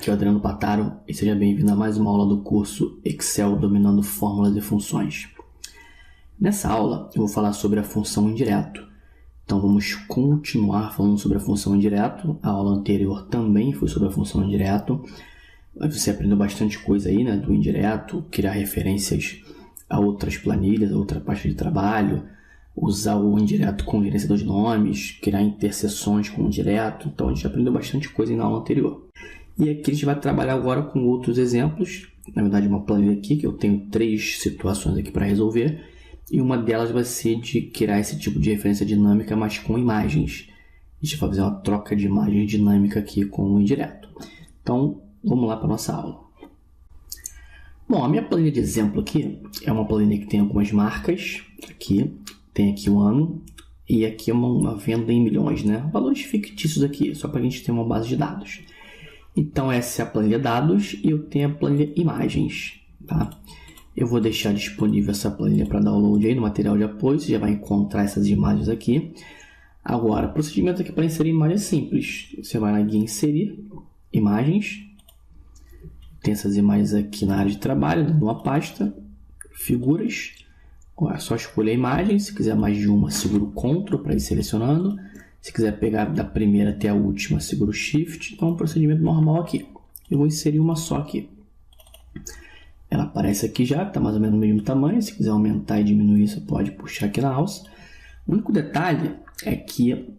Aqui é o Adriano Pataro e seja bem-vindo a mais uma aula do curso Excel dominando fórmulas e funções. Nessa aula eu vou falar sobre a função indireto. Então vamos continuar falando sobre a função indireto. A aula anterior também foi sobre a função indireto. Você aprendeu bastante coisa aí, né, do indireto, criar referências a outras planilhas, a outra pasta de trabalho, usar o indireto com gerenciador de nomes, criar interseções com o indireto. Então a gente aprendeu bastante coisa aí na aula anterior. E aqui a gente vai trabalhar agora com outros exemplos. Na verdade, uma planilha aqui que eu tenho 3 situações aqui para resolver. E uma delas vai ser de criar esse tipo de referência dinâmica, mas com imagens. A gente vai fazer uma troca de imagem dinâmica aqui com o indireto. Então, vamos lá para a nossa aula. Bom, a minha planilha de exemplo aqui é uma planilha que tem algumas marcas. Aqui, tem aqui o ano. E aqui é uma venda em milhões, né? Valores fictícios aqui, só para a gente ter uma base de dados. Então, essa é a planilha dados e eu tenho a planilha imagens, tá? Eu vou deixar disponível essa planilha para download aí no material de apoio, você já vai encontrar essas imagens aqui. Agora, o procedimento aqui para inserir imagem é simples. Você vai na guia inserir, imagens. Tem essas imagens aqui na área de trabalho, numa pasta, figuras. É só escolher a imagem, se quiser mais de uma, segura o Ctrl para ir selecionando. Se quiser pegar da primeira até a última, segura o Shift. Então, é um procedimento normal aqui. Eu vou inserir uma só aqui. Ela aparece aqui já, está mais ou menos no mesmo tamanho. Se quiser aumentar e diminuir, você pode puxar aqui na alça. O único detalhe é que,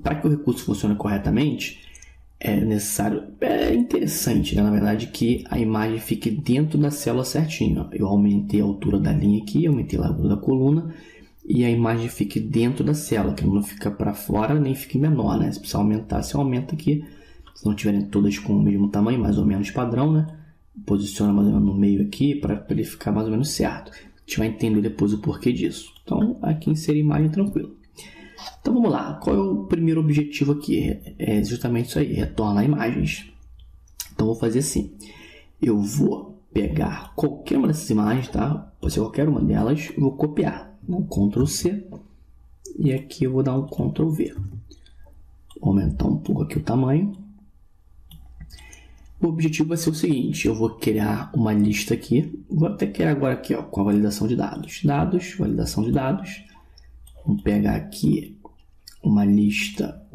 para que o recurso funcione corretamente, é necessário, é interessante, né? Na verdade, que a imagem fique dentro da célula certinho. Eu aumentei a altura da linha aqui, aumentei a largura da coluna, e a imagem fique dentro da célula, que não fica para fora nem fique menor, né? Se precisar aumentar, você aumenta aqui. Se não tiverem todas com o mesmo tamanho, mais ou menos padrão, né? Posiciona mais ou menos no meio aqui para ele ficar mais ou menos certo. A gente vai entender depois o porquê disso. Então, aqui inserir imagem tranquilo. Então, vamos lá. Qual é o primeiro objetivo aqui? É justamente isso aí, retornar imagens. Então, vou fazer assim. Eu vou pegar qualquer uma dessas imagens, tá? Pode ser qualquer uma delas, vou copiar. Um Ctrl C e aqui eu vou dar um Ctrl V. Vou aumentar um pouco aqui o tamanho. O objetivo vai ser o seguinte: eu vou criar uma lista aqui. Vou até criar agora aqui, ó, com a validação de dados. Dados, validação de dados. Vamos pegar aqui uma lista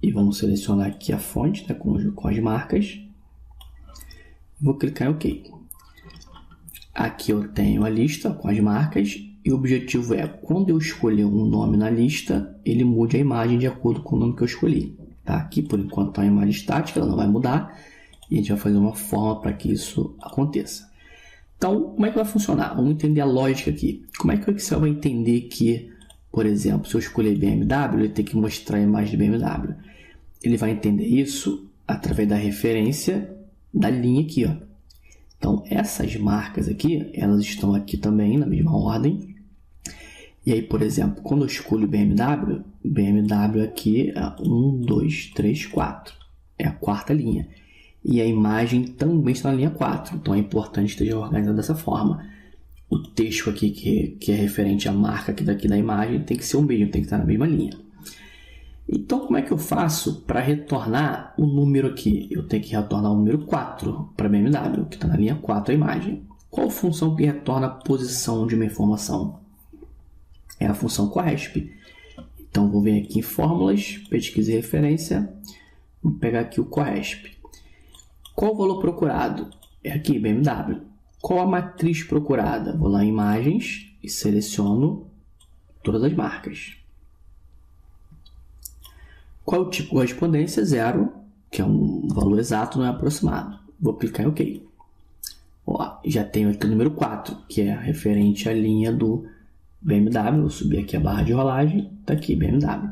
e vamos selecionar aqui a fonte, né, com as marcas. Vou clicar em OK. Aqui eu tenho a lista com as marcas. E o objetivo é, quando eu escolher um nome na lista, ele mude a imagem de acordo com o nome que eu escolhi. Tá? Aqui, por enquanto, está uma imagem estática, ela não vai mudar. E a gente vai fazer uma forma para que isso aconteça. Então, como é que vai funcionar? Vamos entender a lógica aqui. Como é que o Excel vai entender que, por exemplo, se eu escolher BMW, ele tem que mostrar a imagem de BMW. Ele vai entender isso através da referência da linha aqui, ó. Então, essas marcas aqui, elas estão aqui também na mesma ordem. E aí, por exemplo, quando eu escolho BMW aqui é 1, 2, 3, 4. É a quarta linha. E a imagem também está na linha 4. Então, é importante que esteja organizado dessa forma. O texto aqui, que é referente à marca aqui daqui da imagem, tem que ser o mesmo, tem que estar na mesma linha. Então, como é que eu faço para retornar o número aqui? Eu tenho que retornar o número 4 para BMW, que está na linha 4 a imagem. Qual função que retorna a posição de uma informação? É a função CORRESP. Então, vou vir aqui em Fórmulas, Pesquisa e Referência. Vou pegar aqui o CORRESP. Qual o valor procurado? É aqui, BMW. Qual a matriz procurada? Vou lá em Imagens e seleciono todas as marcas. Qual é o tipo de correspondência? 0, que é um valor exato, não é aproximado. Vou clicar em OK. Ó, já tenho aqui o número 4, que é referente à linha do BMW. Vou subir aqui a barra de rolagem. Está aqui, BMW.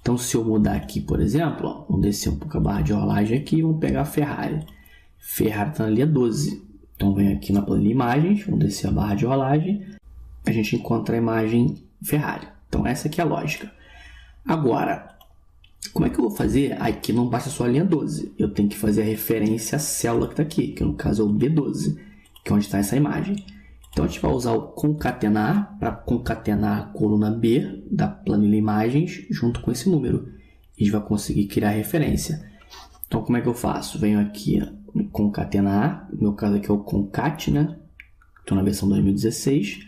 Então, se eu mudar aqui, por exemplo, ó, vamos descer um pouco a barra de rolagem aqui e vamos pegar a Ferrari. Ferrari está na linha 12. Então, vem aqui na planilha Imagens, vamos descer a barra de rolagem. A gente encontra a imagem Ferrari. Então, essa aqui é a lógica. Agora, como é que eu vou fazer? Aqui não basta só a linha 12. Eu tenho que fazer a referência à célula que está aqui, que no caso é o B12, que é onde está essa imagem. Então, a gente vai usar o concatenar para concatenar a coluna B da planilha Imagens junto com esse número. A gente vai conseguir criar a referência. Então, como é que eu faço? Venho aqui no concatenar, no meu caso aqui é o concat, né? Estou na versão 2016.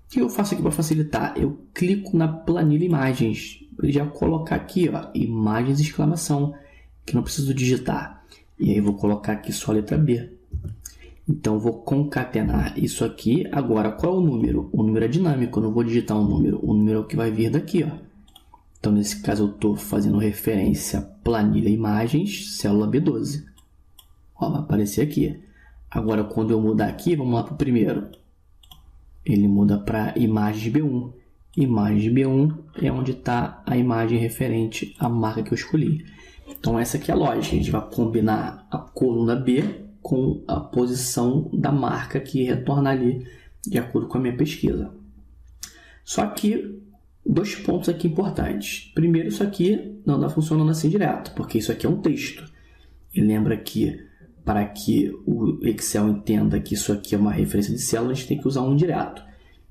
O que eu faço aqui para facilitar? Eu clico na planilha imagens, para já colocar aqui, ó, imagens exclamação, que não preciso digitar. E aí vou colocar aqui só a letra B. Então, vou concatenar isso aqui. Agora, qual é o número? O número é dinâmico, eu não vou digitar um número. O número é o que vai vir daqui, ó. Então, nesse caso, eu estou fazendo referência à planilha imagens, célula B12. Ó, vai aparecer aqui. Agora, quando eu mudar aqui, vamos lá para o primeiro. Ele muda para imagens B1. Imagens B1 é onde está a imagem referente à marca que eu escolhi. Então, essa aqui é a lógica. A gente vai combinar a coluna B com a posição da marca que retorna ali de acordo com a minha pesquisa. Só que, dois pontos aqui importantes. Primeiro, isso aqui não está funcionando assim direto, porque isso aqui é um texto. E lembra que, para que o Excel entenda que isso aqui é uma referência de célula, a gente tem que usar um indireto.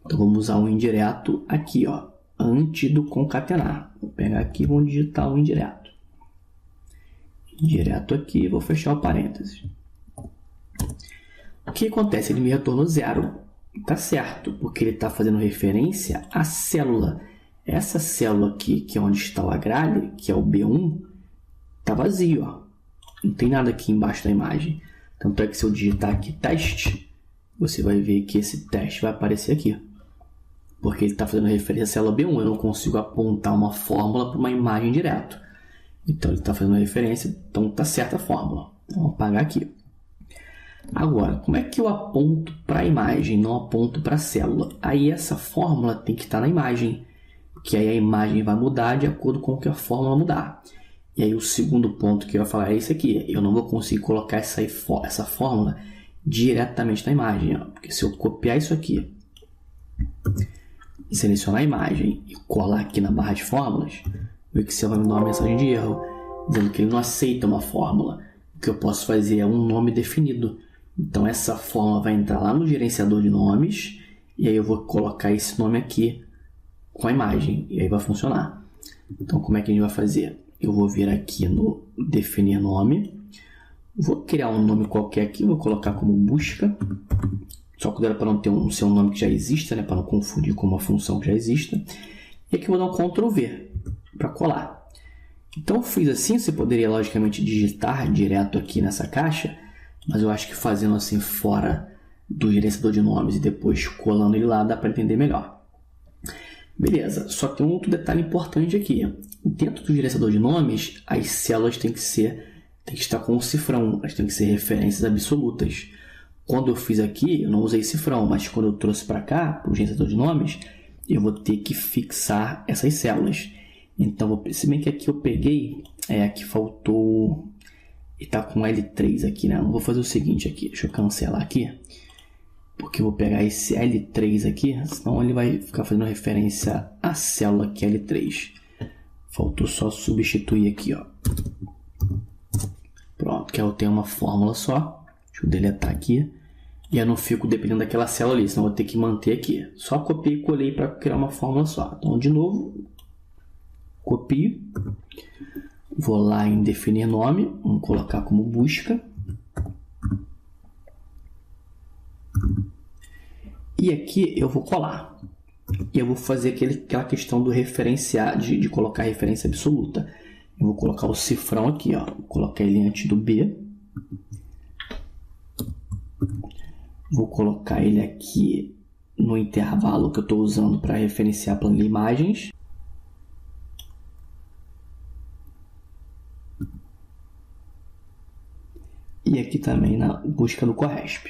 Então, vamos usar um indireto aqui, ó, antes do concatenar. Vou pegar aqui e vou digitar um indireto. Indireto aqui, vou fechar o parênteses. O que acontece? Ele me retornou 0. Tá certo, porque ele está fazendo referência à célula. Essa célula aqui, que é onde está o agrale, que é o B1, está vazio, ó. Não tem nada aqui embaixo da imagem. Tanto é que se eu digitar aqui teste, você vai ver que esse teste vai aparecer aqui. Porque ele está fazendo referência à célula B1. Eu não consigo apontar uma fórmula para uma imagem direto. Então ele está fazendo referência, então está certa a fórmula. Vamos apagar aqui. Agora, como é que eu aponto para a imagem, não aponto para a célula? Aí essa fórmula tem que estar na imagem, que aí a imagem vai mudar de acordo com o que a fórmula mudar. E aí o segundo ponto que eu ia falar é esse aqui. Eu não vou conseguir colocar essa fórmula diretamente na imagem, ó, porque se eu copiar isso aqui, selecionar a imagem e colar aqui na barra de fórmulas, o Excel vai me dar uma mensagem de erro, dizendo que ele não aceita uma fórmula. O que eu posso fazer é um nome definido. Então, essa fórmula vai entrar lá no gerenciador de nomes, e aí eu vou colocar esse nome aqui com a imagem, e aí vai funcionar. Então, como é que a gente vai fazer? Eu vou vir aqui no definir nome, vou criar um nome qualquer aqui, vou colocar como busca, só cuidado para não ser um nome que já exista, né? Para não confundir com uma função que já exista. E aqui eu vou dar um Ctrl V para colar. Então, eu fiz assim, você poderia logicamente digitar direto aqui nessa caixa, mas eu acho que fazendo assim fora do gerenciador de nomes e depois colando ele lá dá para entender melhor. Beleza, só tem um outro detalhe importante aqui. Dentro do gerenciador de nomes, as células têm que estar com um cifrão, elas têm que ser referências absolutas. Quando eu fiz aqui, eu não usei cifrão, mas quando eu trouxe para cá, para o gerenciador de nomes, eu vou ter que fixar essas células. Então, se bem que aqui eu peguei, aqui faltou, e está com L3 aqui, né? Eu vou fazer o seguinte aqui, deixa eu cancelar aqui, porque eu vou pegar esse L3 aqui, senão ele vai ficar fazendo referência à célula que é L3. Faltou só substituir aqui, ó. Pronto, que eu tenho uma fórmula só. Deixa eu deletar aqui. E eu não fico dependendo daquela célula ali, senão eu vou ter que manter aqui. Só copiei e colei para criar uma fórmula só. Então, de novo, copio. Vou lá em definir nome. Vamos colocar como busca. E aqui eu vou colar. E eu vou fazer aquela questão do referenciar, de colocar referência absoluta. Eu vou colocar o cifrão aqui, ó. Vou colocar ele antes do B. Vou colocar ele aqui no intervalo que eu estou usando para referenciar a planilha imagens. E aqui também na busca do Corresp.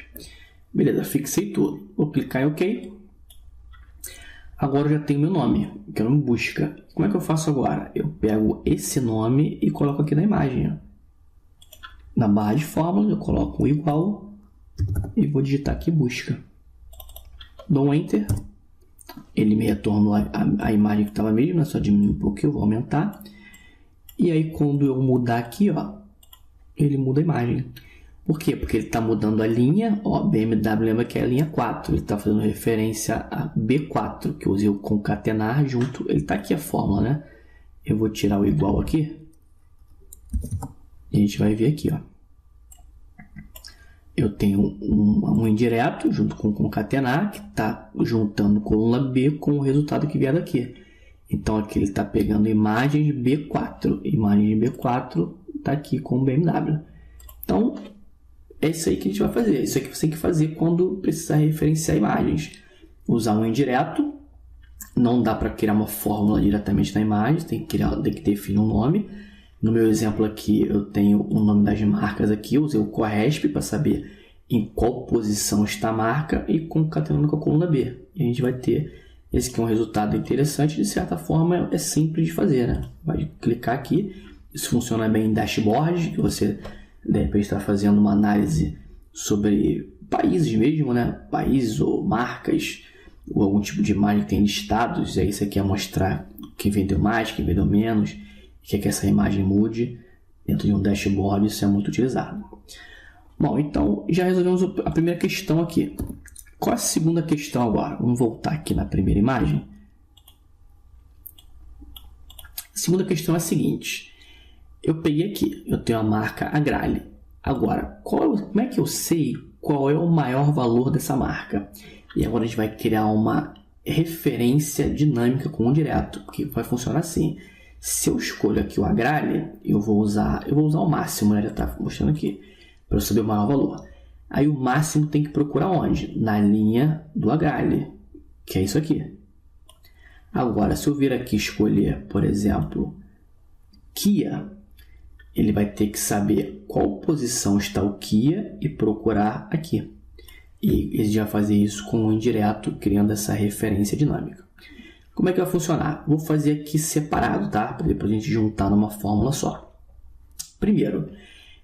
Beleza, fixei tudo. Vou clicar em OK. Agora eu já tenho meu nome, que é o nome busca. Como é que eu faço agora? Eu pego esse nome e coloco aqui na imagem. Ó. Na barra de fórmula, eu coloco um igual e vou digitar aqui busca. Dou um Enter. Ele me retornou a imagem que estava mesmo, é só diminuir um pouquinho, eu vou aumentar. E aí quando eu mudar aqui, ó, ele muda a imagem. Por quê? Porque ele está mudando a linha, ó, BMW lembra que é a linha 4, ele está fazendo referência a B4, que eu usei o concatenar junto, ele está aqui a fórmula, né? Eu vou tirar o igual aqui E a gente vai ver aqui, ó. Eu tenho um indireto junto com concatenar, que está juntando coluna B com o resultado que vier daqui. Então, aqui ele está pegando imagens B4. Imagem de B4 está aqui com o BMW. Então, é isso aí que a gente vai fazer. Isso aqui você tem que fazer quando precisar referenciar imagens. Usar um indireto. Não dá para criar uma fórmula diretamente na imagem. Tem que definir um nome. No meu exemplo aqui, eu tenho o nome das marcas aqui. Eu usei o CORRESP para saber em qual posição está a marca e concatenando com a coluna B. E a gente vai ter esse aqui é um resultado interessante. De certa forma, é simples de fazer, né? Vai clicar aqui. Isso funciona bem em dashboard, que você, de repente, está fazendo uma análise sobre países mesmo, né? Países ou marcas, ou algum tipo de imagem que tem listados. E aí você quer mostrar quem vendeu mais, quem vendeu menos, quer que essa imagem mude. Dentro de um dashboard, isso é muito utilizado. Bom, então já resolvemos a primeira questão aqui. Qual a segunda questão agora? Vamos voltar aqui na primeira imagem. A segunda questão é a seguinte. Eu peguei aqui, eu tenho a marca Agrale. Agora, como é que eu sei qual é o maior valor dessa marca? E agora a gente vai criar uma referência dinâmica com o direto, porque vai funcionar assim. Se eu escolho aqui o Agrale, eu vou usar o máximo, né? Já está mostrando aqui, para eu saber o maior valor. Aí o máximo tem que procurar onde? Na linha do Agrale, que é isso aqui. Agora, se eu vir aqui escolher, por exemplo, Kia, ele vai ter que saber qual posição está o Kia e procurar aqui. E ele já vai fazer isso com o indireto, criando essa referência dinâmica. Como é que vai funcionar? Vou fazer aqui separado, tá? Para depois a gente juntar numa fórmula só. Primeiro,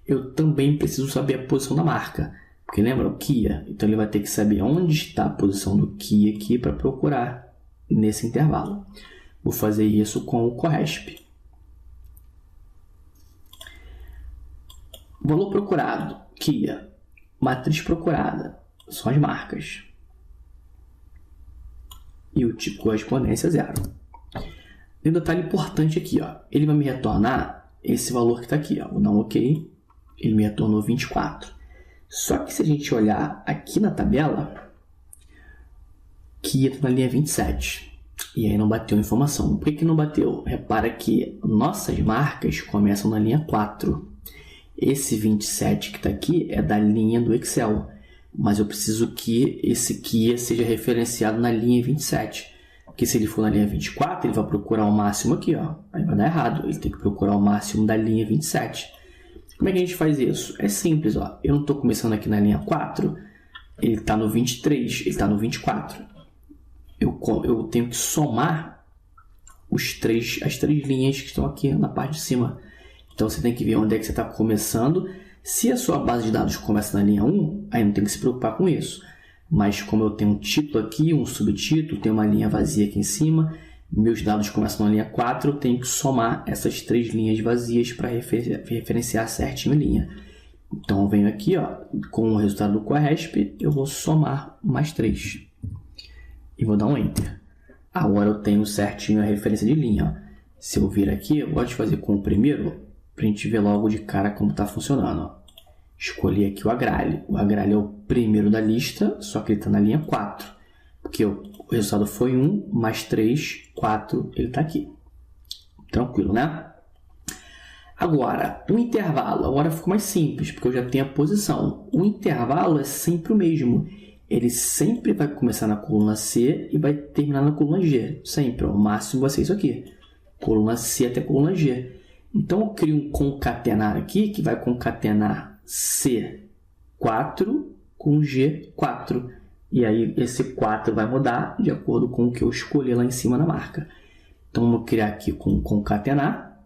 eu também preciso saber a posição da marca. Porque lembra o Kia? Então ele vai ter que saber onde está a posição do Kia aqui para procurar nesse intervalo. Vou fazer isso com o CORRESP. Valor procurado, Kia. Matriz procurada, são as marcas. E o tipo de correspondência 0. Tem um detalhe importante aqui, ó. Ele vai me retornar esse valor que está aqui, ó. Vou dar um OK. Ele me retornou 24. Só que se a gente olhar aqui na tabela, Kia está na linha 27. E aí não bateu a informação. Por que não bateu? Repara que nossas marcas começam na linha 4. Esse 27 que está aqui é da linha do Excel. Mas eu preciso que esse Kia seja referenciado na linha 27. Porque se ele for na linha 24, ele vai procurar o máximo aqui, ó. Aí vai dar errado. Ele tem que procurar o máximo da linha 27. Como é que a gente faz isso? É simples, ó. Eu não estou começando aqui na linha 4, ele está no 23, ele está no 24. Eu tenho que somar as três linhas que estão aqui na parte de cima. Então você tem que ver onde é que você está começando. Se a sua base de dados começa na linha 1, aí não tem que se preocupar com isso. Mas como eu tenho um título aqui, um subtítulo, tenho uma linha vazia aqui em cima, meus dados começam na linha 4, eu tenho que somar essas 3 linhas vazias para referenciar certinho a linha. Então, eu venho aqui, ó, com o resultado do CORRESP, eu vou somar mais 3. E vou dar um Enter. Agora eu tenho certinho a referência de linha. Ó. Se eu vir aqui, eu gosto de fazer com o primeiro, para a gente ver logo de cara como está funcionando. Ó. Escolhi aqui o Agrale. O Agrale é o primeiro da lista, só que ele está na linha 4. Porque o resultado foi 1 mais 3, 4, ele está aqui. Tranquilo, né? Agora, o intervalo. Agora ficou mais simples, porque eu já tenho a posição. O intervalo é sempre o mesmo. Ele sempre vai começar na coluna C e vai terminar na coluna G. Sempre. O máximo vai ser isso aqui. Coluna C até coluna G. Então, eu crio um concatenar aqui, que vai concatenar C4 com G4. E aí, esse 4 vai mudar de acordo com o que eu escolhi lá em cima na marca. Então, vou criar aqui com concatenar.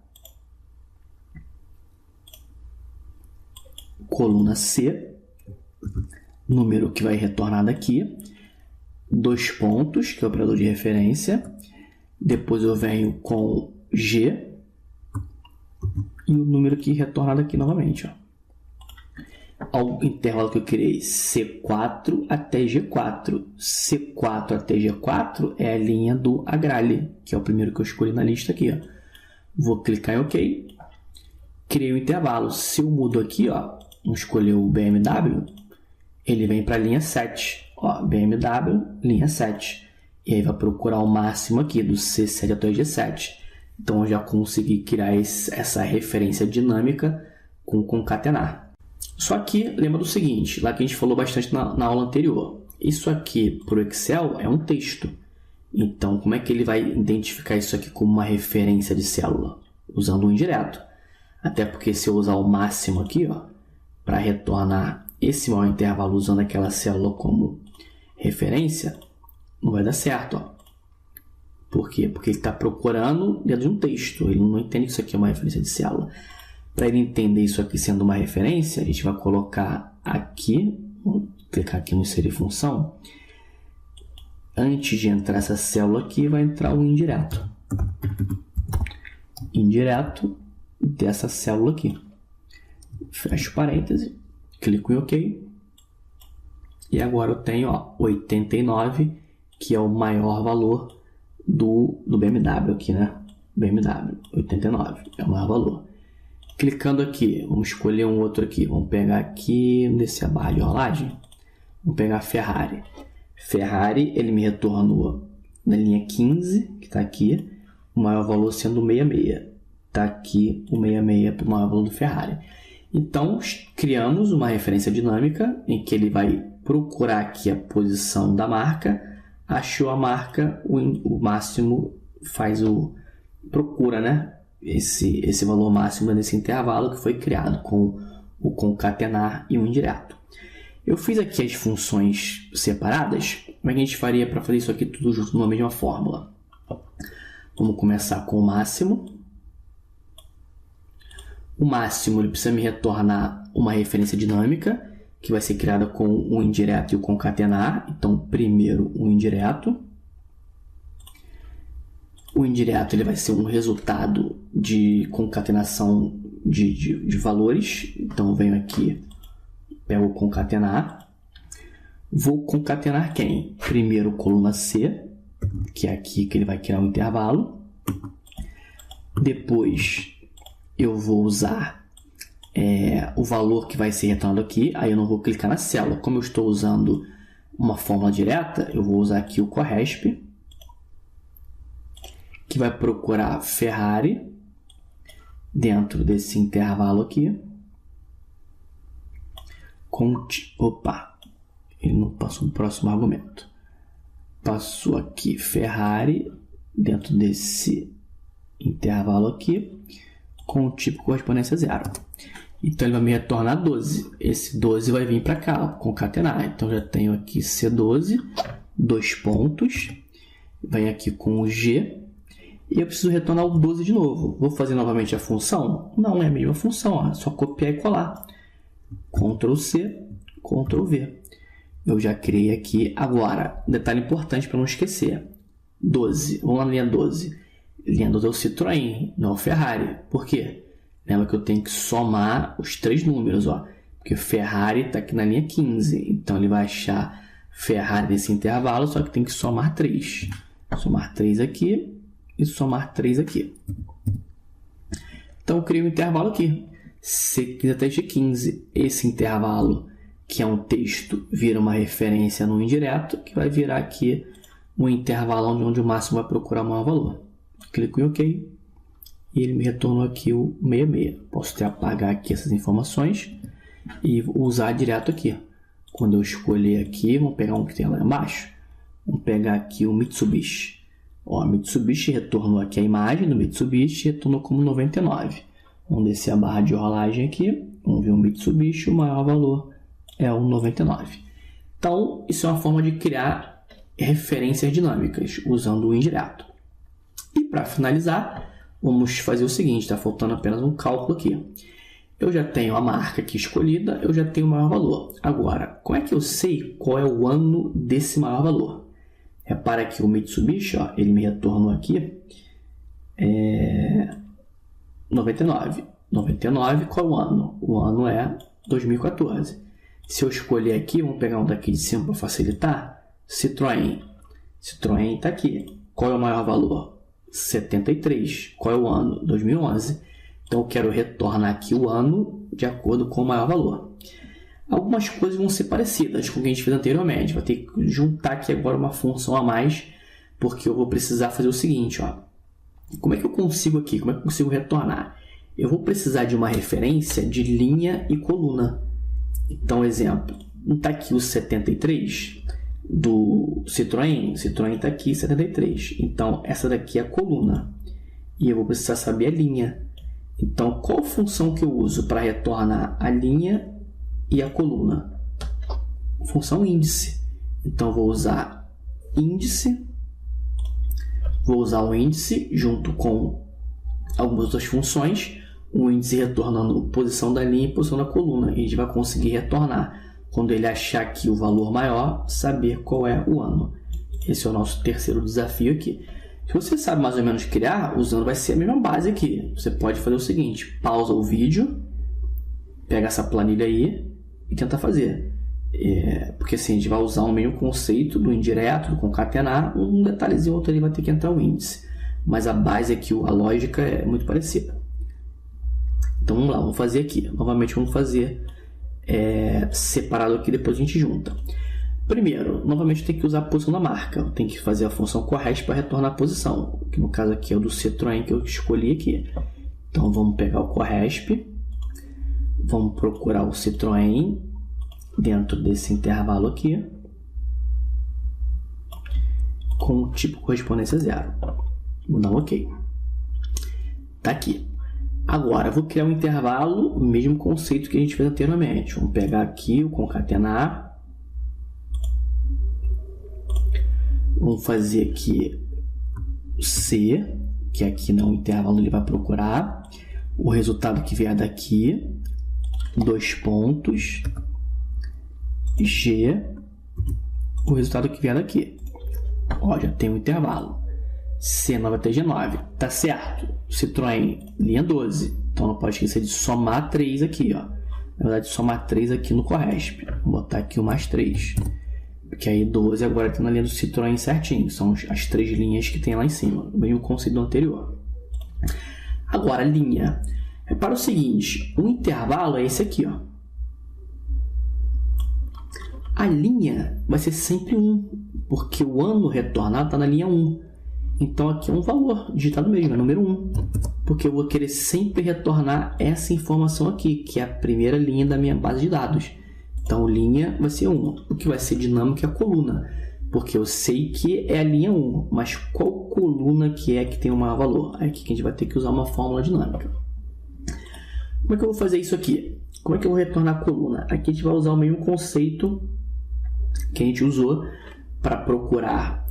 Coluna C. Número que vai retornar daqui. 2 pontos, que é o operador de referência. Depois eu venho com G. E o número que retorna daqui novamente, ó. Ao intervalo que eu criei, C4 até G4. C4 até G4 é a linha do Agrale, que é o primeiro que eu escolhi na lista aqui. Ó. Vou clicar em OK. criei o intervalo. Se eu mudo aqui, ó, vamos escolher o BMW, ele vem para a linha 7. Ó, BMW, linha 7. E aí vai procurar o máximo aqui, do C7 até o G7. Então, eu já consegui criar essa referência dinâmica com concatenar. Só que, lembra do seguinte, lá que a gente falou bastante na aula anterior. Isso aqui, para o Excel, é um texto. Então, como é que ele vai identificar isso aqui como uma referência de célula? Usando o indireto. Até porque se eu usar o máximo aqui, ó, para retornar esse maior intervalo usando aquela célula como referência, não vai dar certo. Ó. Por quê? Porque ele está procurando dentro de um texto. Ele não entende que isso aqui é uma referência de célula. Para ele entender isso aqui sendo uma referência, a gente vai colocar aqui, vou clicar aqui no inserir função. Antes de entrar essa célula aqui, vai entrar o indireto. Indireto dessa célula aqui. Fecho parêntese, clico em OK. E agora eu tenho, ó, 89, que é o maior valor do BMW aqui, né? BMW, 89, é o maior valor. Clicando aqui, vamos escolher um outro aqui. Vamos pegar aqui, nesse barra de rolagem, vamos pegar Ferrari. Ferrari, ele me retornou na linha 15, que está aqui, o maior valor sendo 66. Está aqui o 66 para o maior valor do Ferrari. Então, criamos uma referência dinâmica em que ele vai procurar aqui a posição da marca, achou a marca, o máximo procura, né? Esse valor máximo nesse intervalo que foi criado com o concatenar e o indireto. Eu fiz aqui as funções separadas, mas a gente faria para fazer isso aqui tudo junto numa mesma fórmula. Vamos começar com o máximo. O máximo ele precisa me retornar uma referência dinâmica, que vai ser criada com o indireto e o concatenar. Então, primeiro o indireto. O indireto ele vai ser um resultado de concatenação de valores. Então, eu venho aqui, pego o concatenar. Vou concatenar quem? Primeiro, coluna C, que é aqui que ele vai criar um intervalo. Depois, eu vou usar o valor que vai ser retornado aqui. Aí eu não vou clicar na célula. Como eu estou usando uma fórmula direta, eu vou usar aqui o Corresp, que vai procurar Ferrari dentro desse intervalo aqui. Opa, ele não passou no próximo argumento. Passou aqui Ferrari dentro desse intervalo aqui com o tipo correspondência 0. Então, ele vai me retornar 12. Esse 12 vai vir para cá, ó, concatenar. Então, já tenho aqui C12, 2 pontos. Vem aqui com o G. E eu preciso retornar o 12 de novo. Vou fazer novamente a função? Não, é a mesma função. Ó. É só copiar e colar. Ctrl C, Ctrl V. Eu já criei aqui. Agora, detalhe importante para não esquecer. 12. Vamos lá na linha 12. Linha 12 é o Citroën, não é o Ferrari. Por quê? Lembra que eu tenho que somar os 3 números, ó. Porque o Ferrari está aqui na linha 15. Então, ele vai achar Ferrari nesse intervalo, só que tem que somar 3. Somar 3 aqui e somar 3 aqui. Então, eu criei um intervalo aqui. C15 até G15. Esse intervalo, que é um texto, vira uma referência no indireto, que vai virar aqui um intervalo onde o máximo vai procurar o maior valor. Clico em OK. E ele me retornou aqui o 66. Posso até apagar aqui essas informações e usar direto aqui. Quando eu escolher aqui, vamos pegar um que tem lá embaixo. Vamos pegar aqui o Mitsubishi. Ó, Mitsubishi retornou aqui a imagem do Mitsubishi, retornou como 99. Vamos descer a barra de rolagem aqui. Vamos ver o Mitsubishi, o maior valor é o 99. Então, isso é uma forma de criar referências dinâmicas usando o indireto. E para finalizar, vamos fazer o seguinte, está faltando apenas um cálculo aqui. Eu já tenho a marca aqui escolhida, eu já tenho o maior valor. Agora, como é que eu sei qual é o ano desse maior valor? Repara que o Mitsubishi, ó, ele me retornou aqui 99. 99, qual é o ano? O ano é 2014. Se eu escolher aqui, vamos pegar um daqui de cima para facilitar. Citroën. Citroën está aqui. Qual é o maior valor? 73. Qual é o ano? 2011. Então eu quero retornar aqui o ano de acordo com o maior valor. Algumas coisas vão ser parecidas com o que a gente fez anteriormente. Vou ter que juntar aqui agora uma função a mais, porque eu vou precisar fazer o seguinte, ó. Como é que eu consigo aqui? Como é que eu consigo retornar? Eu vou precisar de uma referência de linha e coluna. Então, exemplo, não está aqui o 73 do Citroën? Citroën está aqui 73. Então, essa daqui é a coluna. E eu vou precisar saber a linha. Então, qual função que eu uso para retornar a linha e a coluna? Função índice. Então, eu vou usar índice. Vou usar o índice junto com algumas outras funções. O índice retornando posição da linha e posição da coluna. E a gente vai conseguir retornar, quando ele achar aqui o valor maior, saber qual é o ano. Esse é o nosso terceiro desafio aqui. Se você sabe mais ou menos criar, usando vai ser a mesma base aqui. Você pode fazer o seguinte: pausa o vídeo, pega essa planilha aí e tenta fazer. Porque assim, a gente vai usar o mesmo conceito do indireto, do concatenar, um detalhezinho outro ali vai ter que entrar o índice. Mas a base aqui, a lógica é muito parecida. Então vamos lá, vamos fazer aqui. Novamente vamos fazer separado aqui, depois a gente junta. Primeiro, novamente tem que usar a posição da marca. Tem que fazer a função correct para retornar a posição. Que no caso aqui é o do Citroën que eu escolhi aqui. Então vamos pegar o corresp. Vamos procurar o Citroën dentro desse intervalo aqui, com o tipo correspondência 0. Vou dar um OK. Tá aqui. Agora, eu vou criar um intervalo, o mesmo conceito que a gente fez anteriormente. Vamos pegar aqui o concatenar. Vamos fazer aqui C, que aqui no intervalo ele vai procurar o resultado que vier daqui, 2 pontos, G, o resultado que vier daqui. Ó, já tem um intervalo. C9 até G9. Tá certo. Citroën, linha 12. Então não pode esquecer de somar 3 aqui, ó. Na verdade, somar 3 aqui no corresp. Vou botar aqui o mais 3. Porque aí 12 agora está na linha do Citroën certinho. São as 3 linhas que tem lá em cima. O mesmo conceito do anterior. Agora, linha. Repara o seguinte. O intervalo é esse aqui, ó. A linha vai ser sempre 1, porque o ano retornado está na linha 1. Então aqui é um valor digitado mesmo, é número 1. Porque eu vou querer sempre retornar essa informação aqui, que é a primeira linha da minha base de dados. Então linha vai ser 1. O que vai ser dinâmico é a coluna, porque eu sei que é a linha 1, mas qual coluna que é que tem o maior valor? É aqui que a gente vai ter que usar uma fórmula dinâmica. Como é que eu vou fazer isso aqui? Como é que eu vou retornar a coluna? Aqui a gente vai usar o mesmo conceito que a gente usou para procurar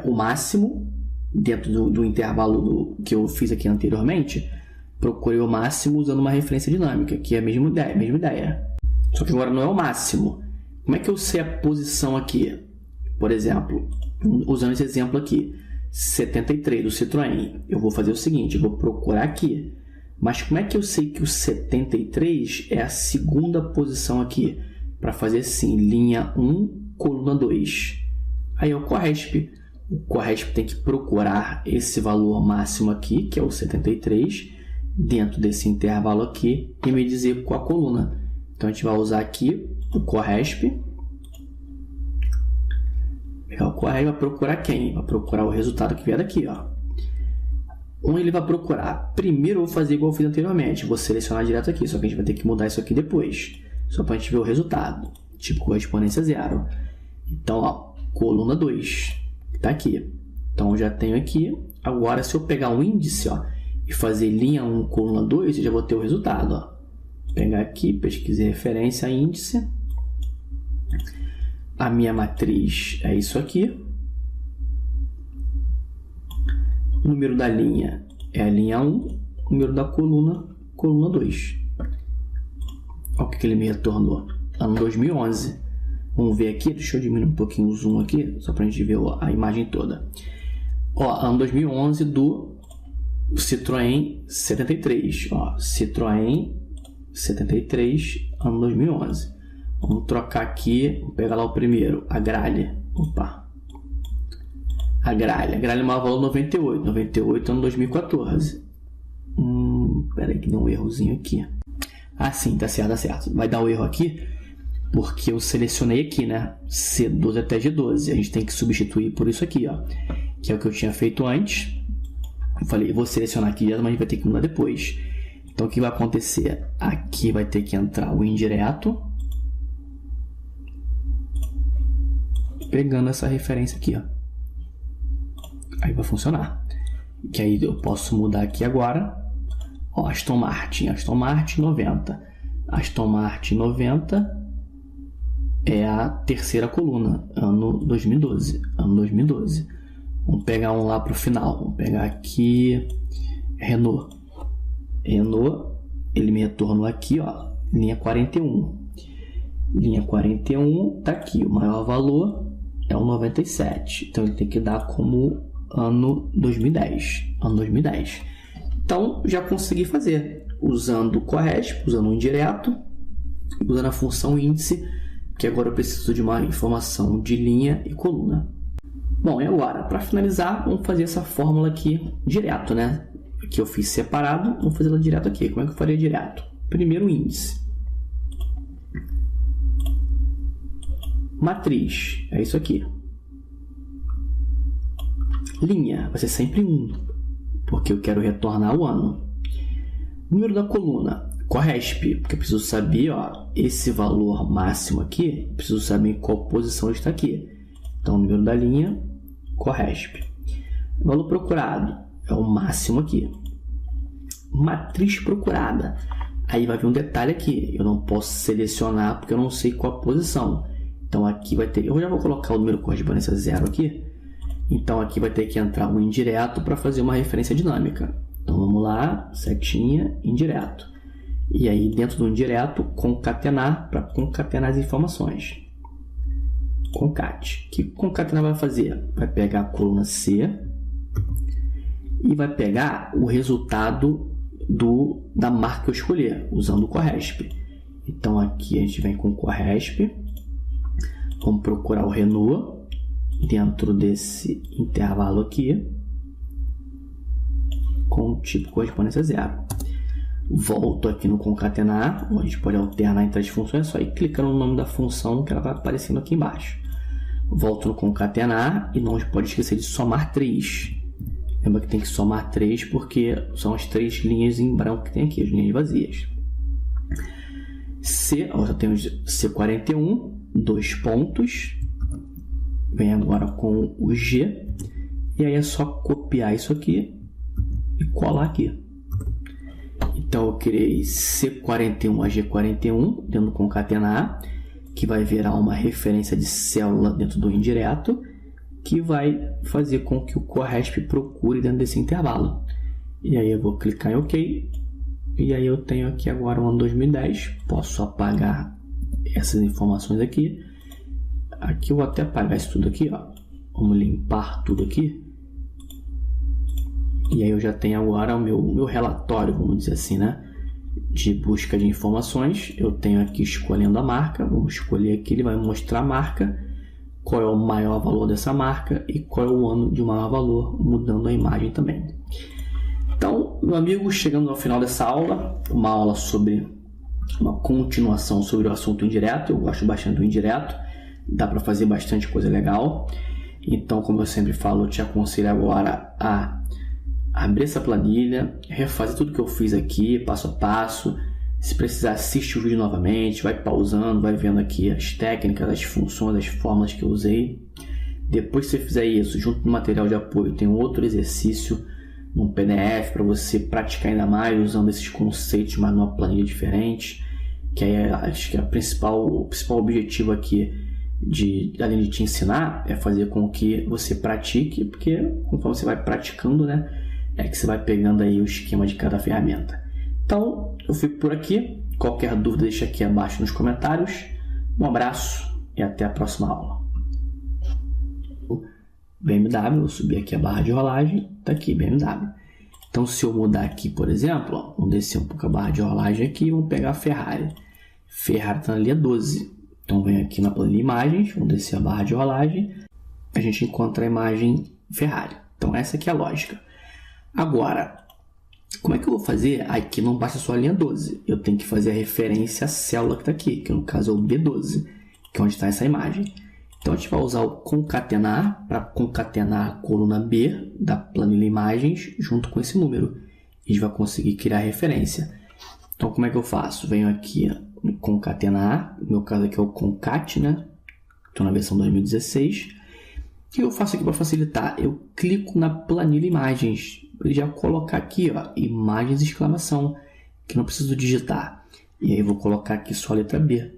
o máximo dentro do intervalo que eu fiz aqui anteriormente. Procurei o máximo usando uma referência dinâmica, que é a mesma ideia. Só que agora não é o máximo. Como é que eu sei a posição aqui? Por exemplo, usando esse exemplo aqui, 73 do Citroën, eu vou fazer o seguinte, eu vou procurar aqui. Mas como é que eu sei que o 73 é a segunda posição aqui? Para fazer assim, linha 1, coluna 2. Aí é o corresp. O corresp tem que procurar esse valor máximo aqui, que é o 73, dentro desse intervalo aqui, e me dizer qual a coluna. Então a gente vai usar aqui o corresp. Pegar o corresp, vai procurar quem? Vai procurar o resultado que vier daqui, ó. Onde ele vai procurar? Primeiro eu vou fazer igual eu fiz anteriormente, vou selecionar direto aqui, só que a gente vai ter que mudar isso aqui depois, só para a gente ver o resultado, tipo correspondência 0. Então, ó, coluna 2, está aqui. Então, eu já tenho aqui. Agora, se eu pegar um índice, ó, e fazer linha 1, coluna 2, eu já vou ter o resultado. Ó. Vou pegar aqui, pesquisei referência, índice. A minha matriz é isso aqui. O número da linha é a linha 1, o número da coluna, coluna 2. Olha o que ele me retornou. Ano 2011. Vamos ver aqui, deixa eu diminuir um pouquinho o zoom aqui, só para a gente ver a imagem toda. Ó, ano 2011 do Citroën 73. Ó, Citroën 73, ano 2011. Vamos trocar aqui, vamos pegar lá o primeiro, a gralha. Opa. A gralha é maior valor 98. 98 ano 2014. Pera aí que deu um errozinho aqui. Ah, sim, tá certo, tá certo. Vai dar o erro aqui porque eu selecionei aqui, né? C12 até G12. A gente tem que substituir por isso aqui, ó. Que é o que eu tinha feito antes. Eu falei, vou selecionar aqui, mas a gente vai ter que mudar depois. Então, o que vai acontecer? Aqui vai ter que entrar o indireto. Pegando essa referência aqui, ó. Aí vai funcionar. Que aí eu posso mudar aqui agora. Ó, Aston Martin 90. Aston Martin 90 é a terceira coluna, ano 2012. Vamos pegar um lá para o final. Vamos pegar aqui Renault, ele me retornou aqui, ó, linha 41. Linha 41 tá aqui, o maior valor é o 97. Então ele tem que dar como ano 2010. Então já consegui fazer usando o CORRESP, usando o indireto, usando a função índice, que agora eu preciso de uma informação de linha e coluna. Bom, e agora, para finalizar, vamos fazer essa fórmula aqui direto, né? Que eu fiz separado, vamos fazer ela direto aqui. Como é que eu faria direto? Primeiro índice. Matriz, é isso aqui. Linha, vai ser sempre 1, porque eu quero retornar o ano. Número da coluna, CORRESP, porque eu preciso saber, ó, esse valor máximo aqui, preciso saber em qual posição está aqui. Então, o número da linha, CORRESP. Valor procurado é o máximo aqui. Matriz procurada. Aí vai vir um detalhe aqui. Eu não posso selecionar porque eu não sei qual a posição. Então, aqui vai ter... Eu já vou colocar o número correspondência 0 aqui. Então, aqui vai ter que entrar um indireto para fazer uma referência dinâmica. Então, vamos lá. Setinha, indireto. E aí, dentro do indireto, concatenar para concatenar as informações. Concate. O que concatenar vai fazer? Vai pegar a coluna C e vai pegar o resultado da marca que eu escolher, usando o CORRESP. Então, aqui a gente vem com o CORRESP. Vamos procurar o Renault dentro desse intervalo aqui, com o tipo correspondência 0. Volto aqui no concatenar, a gente pode alternar entre as funções, só ir clicando no nome da função que ela vai aparecendo aqui embaixo. Volto no concatenar e não pode esquecer de somar 3. Lembra que tem que somar 3 porque são as 3 linhas em branco que tem aqui, as linhas vazias. Já temos C41, 2 pontos. Vem agora com o G. E aí é só copiar isso aqui e colar aqui. Então, eu criei C41 a G41 dentro do concatenar, que vai virar uma referência de célula dentro do indireto, que vai fazer com que o CORRESP procure dentro desse intervalo. E aí eu vou clicar em OK. E aí eu tenho aqui agora o ano 2010. Posso apagar essas informações aqui. Aqui eu vou até apagar isso tudo aqui, ó. Vamos limpar tudo aqui. E aí eu já tenho agora o meu relatório, vamos dizer assim, né? De busca de informações. Eu tenho aqui escolhendo a marca. Vamos escolher aqui, ele vai mostrar a marca, qual é o maior valor dessa marca e qual é o ano de maior valor, mudando a imagem também. Então, meu amigo, chegando ao final dessa aula, uma aula sobre uma continuação sobre o assunto indireto. Eu gosto bastante do indireto, dá para fazer bastante coisa legal. Então, como eu sempre falo, eu te aconselho agora a abrir essa planilha, refazer tudo que eu fiz aqui, passo a passo. Se precisar, assiste o vídeo novamente, vai pausando, vai vendo aqui as técnicas, as funções, as fórmulas que eu usei. Depois que você fizer isso, junto no material de apoio, tem um outro exercício num PDF para você praticar ainda mais, usando esses conceitos, mas numa planilha diferente. Que aí acho que o principal objetivo aqui, além de te ensinar, é fazer com que você pratique, porque conforme você vai praticando, né, é que você vai pegando aí o esquema de cada ferramenta. Então, eu fico por aqui. Qualquer dúvida, deixa aqui abaixo nos comentários. Um abraço e até a próxima aula. BMW, eu subi aqui a barra de rolagem, tá aqui, BMW. Então, se eu mudar aqui, por exemplo, ó, vamos descer um pouco a barra de rolagem aqui e vamos pegar a Ferrari. Ferrari está na linha 12. Então, vem aqui na planilha imagens, vamos descer a barra de rolagem, a gente encontra a imagem Ferrari. Então, essa aqui é a lógica. Agora, Como é que eu vou fazer? Aqui não basta só a linha 12. Eu tenho que fazer a referência à célula que está aqui, que no caso é o B12, que é onde está essa imagem. Então, a gente vai usar o concatenar para concatenar a coluna B da planilha imagens junto com esse número. E a gente vai conseguir criar a referência. Então, como é que eu faço? Venho aqui no concatenar, no meu caso aqui é o concat, né? Estou na versão 2016. O que eu faço aqui para facilitar? Eu clico na planilha imagens, para já colocar aqui, ó, imagens exclamação, que não preciso digitar. E aí vou colocar aqui só a letra B.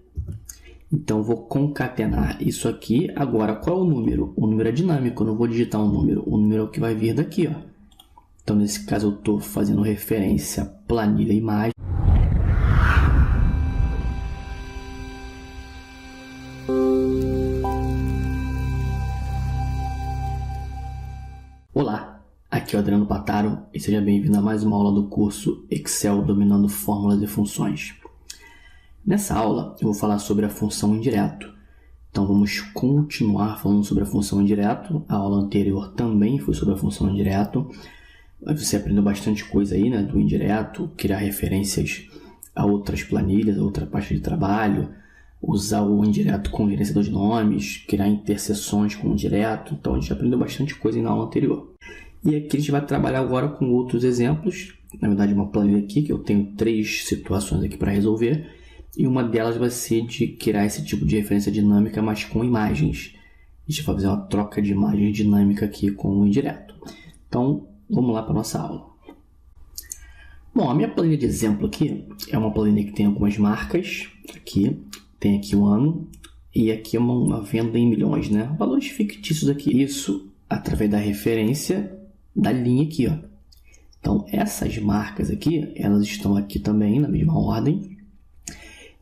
Então, eu vou concatenar isso aqui. Agora, qual é o número? O número é dinâmico, eu não vou digitar um número. O número é o que vai vir daqui, ó. Então, nesse caso, eu estou fazendo referência à planilha imagem. Olá, aqui é o Adriano Pataro e seja bem-vindo a mais uma aula do curso Excel dominando fórmulas e funções. Nessa aula, eu vou falar sobre a função indireto. Então, vamos continuar falando sobre a função indireto. A aula anterior também foi sobre a função indireto. Você aprendeu bastante coisa aí, né, do indireto, criar referências a outras planilhas, a outra parte de trabalho, usar o indireto com gerenciador de nomes, criar interseções com o indireto. Então, a gente aprendeu bastante coisa aí na aula anterior. E aqui a gente vai trabalhar agora com outros exemplos. Na verdade, uma planilha aqui, que eu tenho 3 situações aqui para resolver. E uma delas vai ser de criar esse tipo de referência dinâmica, mas com imagens. A gente vai fazer uma troca de imagens dinâmica aqui com o indireto. Então, vamos lá para a nossa aula. Bom, a minha planilha de exemplo aqui é uma planilha que tem algumas marcas. Aqui, tem aqui o ano e aqui uma venda em milhões, né? Valores fictícios aqui. Isso através da referência da linha aqui, ó. Então, essas marcas aqui, elas estão aqui também na mesma ordem.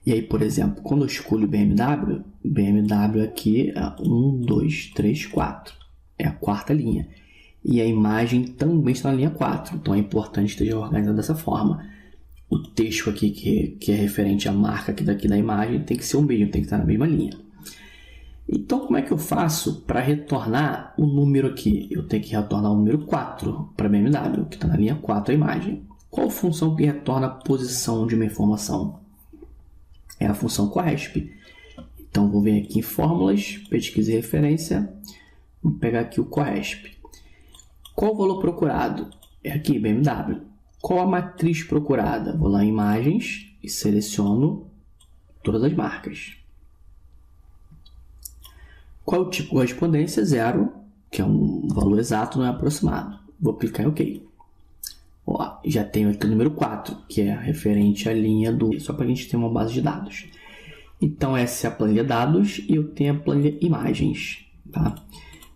E aí, por exemplo, quando eu escolho BMW aqui é 1, 2, 3, 4. É a quarta linha. E a imagem também está na linha 4. Então, é importante esteja organizado dessa forma. O texto aqui, que é referente à marca aqui daqui da imagem, tem que ser o mesmo, tem que estar na mesma linha. Então, como é que eu faço para retornar o número aqui? Eu tenho que retornar o número 4 para BMW, que está na linha 4 a imagem. Qual função que retorna a posição de uma informação? É a função coresp. Então, vou vir aqui em fórmulas, pesquisa e referência, vou pegar aqui o coresp. Qual o valor procurado? É aqui, BMW. Qual a matriz procurada? Vou lá em imagens e seleciono todas as marcas. Qual é o tipo de correspondência? 0, que é um valor exato, não é aproximado. Vou clicar em OK. Ó, já tenho aqui o número 4, que é referente à linha do... Só para a gente ter uma base de dados. Então, essa é a planilha dados e eu tenho a planilha imagens. Tá?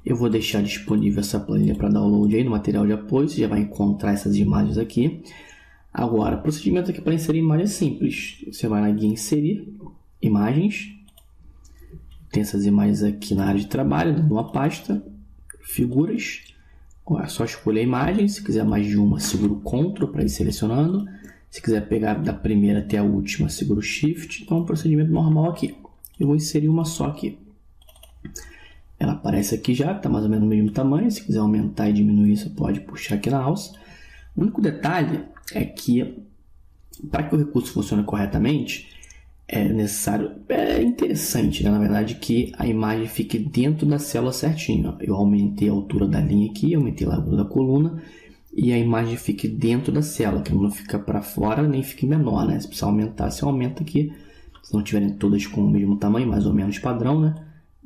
Eu vou deixar disponível essa planilha para download aí no material de apoio. Você já vai encontrar essas imagens aqui. Agora, o procedimento aqui para inserir imagem é simples. Você vai na guia Inserir, Imagens. Tem essas imagens aqui na área de trabalho, dentro de uma pasta, Figuras. É só escolher a imagem. Se quiser mais de uma, segura o Ctrl para ir selecionando. Se quiser pegar da primeira até a última, segura o Shift. Então, é um procedimento normal aqui. Eu vou inserir uma só aqui. Ela aparece aqui já, está mais ou menos no mesmo tamanho. Se quiser aumentar e diminuir, você pode puxar aqui na alça. O único detalhe é que, para que o recurso funcione corretamente, é necessário, é interessante, né? Na verdade, que a imagem fique dentro da célula certinho. Eu aumentei a altura da linha aqui, aumentei a largura da coluna, e a imagem fique dentro da célula, que não fica para fora nem fique menor, né? Se precisar aumentar, você aumenta aqui. Se não tiverem todas com o mesmo tamanho, mais ou menos padrão, né?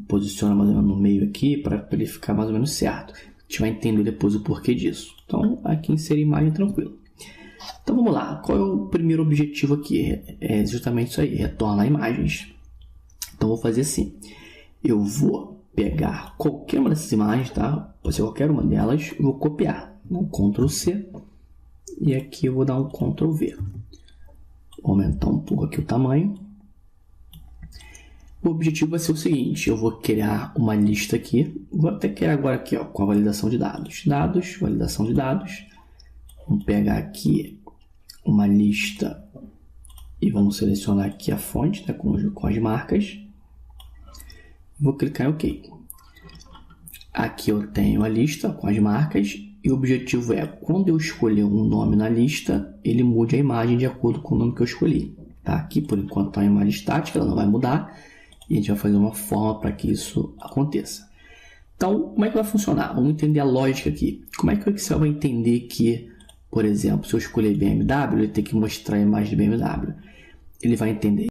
Posiciona mais ou menos no meio aqui para ele ficar mais ou menos certo. A gente vai entender depois o porquê disso. Então, aqui inserir imagem tranquilo. Então, vamos lá. Qual é o primeiro objetivo aqui? É justamente isso aí, retornar imagens. Então, vou fazer assim. Eu vou pegar qualquer uma dessas imagens, tá? Pode ser qualquer uma delas. Eu vou copiar. Um Ctrl C. E aqui eu vou dar um Ctrl V. Vou aumentar um pouco aqui o tamanho. O objetivo vai ser o seguinte, eu vou criar uma lista aqui, vou até criar agora aqui, ó, com a validação de dados. Dados, validação de dados. Vamos pegar aqui uma lista e vamos selecionar aqui a fonte, né, com as marcas. Vou clicar em OK. Aqui eu tenho a lista com as marcas e E o objetivo é, quando eu escolher um nome na lista, ele mude a imagem de acordo com o nome que eu escolhi. Tá? Aqui, por enquanto, está uma imagem estática, ela não vai mudar. E a gente vai fazer uma forma para que isso aconteça. Então, como é que vai funcionar? Vamos entender a lógica aqui. Como é que o Excel vai entender que, por exemplo, se eu escolher BMW, ele tem que mostrar a imagem de BMW? Ele vai entender